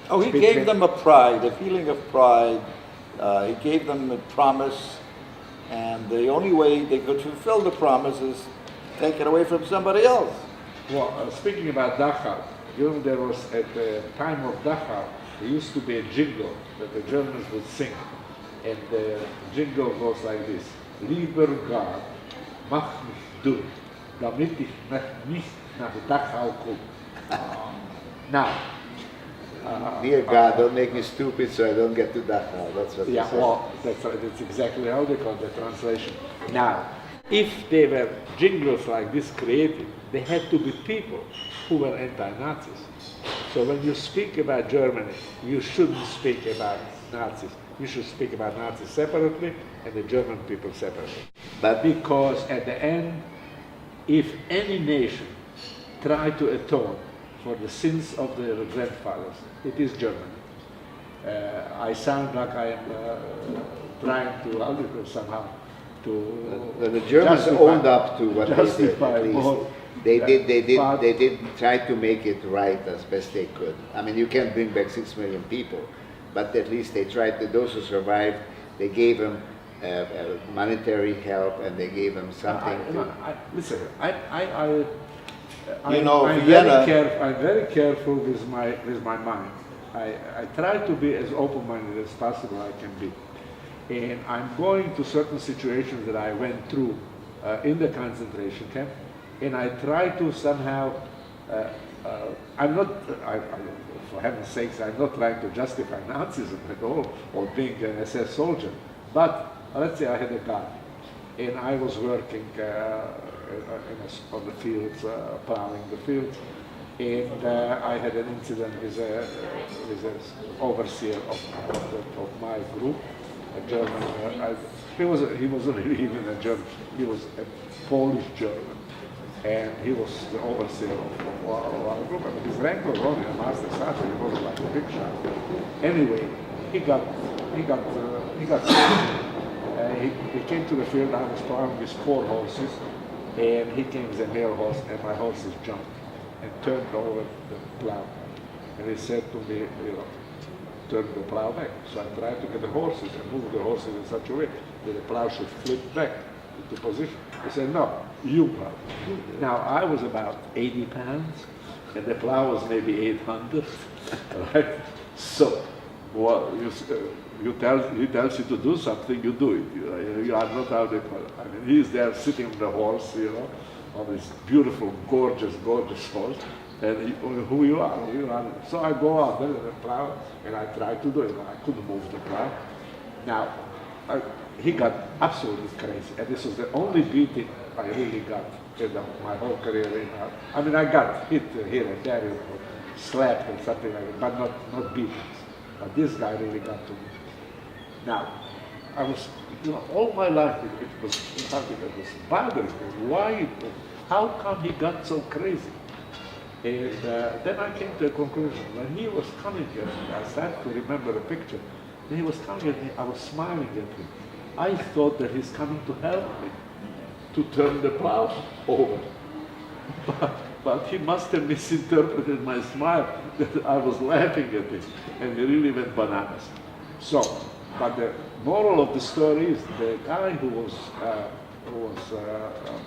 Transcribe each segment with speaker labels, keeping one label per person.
Speaker 1: Oh, he gave them a pride, a feeling of pride. He gave them a promise, and the only way they could fulfill the promise is take it away from somebody else.
Speaker 2: Well, speaking about Dachau, you know, there was at the time of Dachau, there used to be a jingle that the Germans would sing, and the jingle goes like this: Lieber Gott, mach mich dumm, damit ich nicht nach Dachau komme. Now,
Speaker 3: Dear God, don't make me stupid so I don't get to Dachau. That's what
Speaker 2: yeah,
Speaker 3: they say.
Speaker 2: well, that's exactly how they call the translation. Now, if there were jingles like this created, they had to be people who were anti-Nazis. So when you speak about Germany, you shouldn't speak about Nazis. You should speak about Nazis separately and the German people separately.
Speaker 3: But
Speaker 2: Because at the end, if any nation tried to atone for the sins of their grandfathers, it is Germany. I sound like I am trying to somehow to
Speaker 3: the Germans
Speaker 2: justify-
Speaker 3: owned up to what they did.
Speaker 2: justify
Speaker 3: At least
Speaker 2: more.
Speaker 3: they
Speaker 2: But-
Speaker 3: did try to make it right as best they could. I mean, you can't bring back 6 million people, but at least they tried. Those who survived, they gave them monetary help and they gave them something.
Speaker 2: Listen,
Speaker 1: You know,
Speaker 2: I'm
Speaker 1: Vienna-
Speaker 2: I'm very careful with my mind. I try to be as open-minded as possible I can be. And I'm going to certain situations that I went through in the concentration camp, and I try to somehow, I'm not, for heaven's sakes, I'm not trying to justify Nazism at all, or being an SS soldier, but let's say I had a gun, and I was working on the fields, plowing the fields, and I had an incident with an overseer of my group, a German. He wasn't really even a German. He was a Polish German, and he was the overseer of our group. And his rank was only a master sergeant. He wasn't like a big shot. Anyway, he got sick. He came to the field. I was plowing with 4 horses, and he came with a male horse, and my horses jumped and turned over the plow. And he said to me, turn the plow back. So I tried to get the horses and move the horses in such a way that the plow should flip back into position. He said, no, you plow. Now, I was about 80 pounds, and the plow was maybe 800, right? So, well, he tells you to do something, you do it. You are not out there. I mean, he's there sitting on the horse, on this beautiful, gorgeous horse. And who you are. So I go out there with the plow, and I try to do it. I couldn't move the plow. Now, he got absolutely crazy, and this was the only beating I really got in my whole career. I mean, I got hit here and there, slapped and something like that, but not beatings. But this guy really got to me. Now, I was, all my life it was something that was bothering me. Why? How come he got so crazy? And then I came to a conclusion. When he was coming at me, I started to remember a picture. When he was coming at me, I was smiling at him. I thought that he's coming to help me, to turn the plow over. But he must have misinterpreted my smile, that I was laughing at him, and he really went bananas. So, but the moral of the story is the guy who was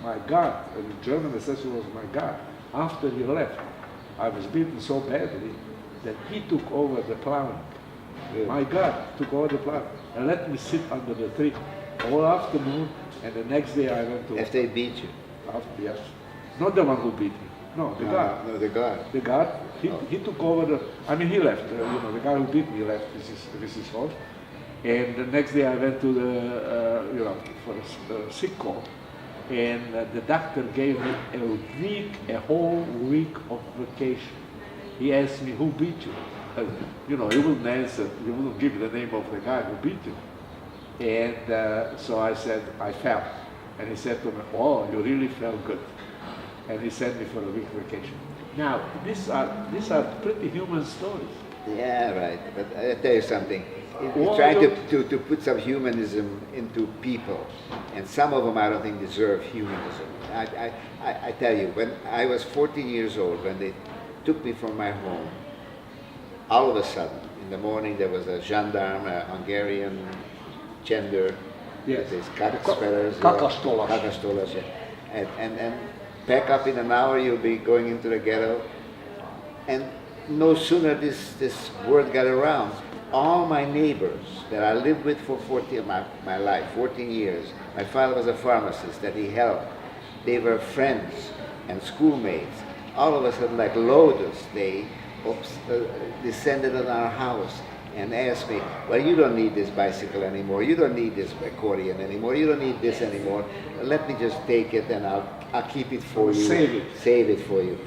Speaker 2: my guard, the German assessor was my guard. After he left, I was beaten so badly that he took over the plowing. My guard took over the plowing and let me sit under the tree all afternoon, and the next day I went to...
Speaker 3: If they beat you?
Speaker 2: Yes. Not the one who beat me. No, the guard.
Speaker 3: No, the guard.
Speaker 2: The guard, he took over he left. The guy who beat me left with his horse. And the next day I went to the, for a sick call. And the doctor gave me a whole week of vacation. He asked me, who beat you? He wouldn't answer, he wouldn't give the name of the guy who beat you. And so I said, I fell. And he said to me, oh, you really felt good. And he sent me for a week vacation. Now, these are pretty human stories.
Speaker 3: Yeah, right. But I'll tell you something.
Speaker 2: Well,
Speaker 3: Trying to put some humanism into people, and some of them I don't think deserve humanism. I tell you, when I was 14 years old, when they took me from my home, all of a sudden, in the morning, there was a gendarme, a Hungarian gender,
Speaker 2: Yes.
Speaker 3: these spreaders,
Speaker 2: Kakastolas.
Speaker 3: Kakastolas, yeah. And pack up in an hour, you'll be going into the ghetto. And no sooner this word got around, all my neighbors that I lived with for my life, 14 years, my father was a pharmacist that he helped. They were friends and schoolmates. All of a sudden, like locusts, they descended on our house and asked me, well, you don't need this bicycle anymore. You don't need this accordion anymore. You don't need this anymore. Let me just take it and I'll keep it for you.
Speaker 2: Save it.
Speaker 3: Save it for you.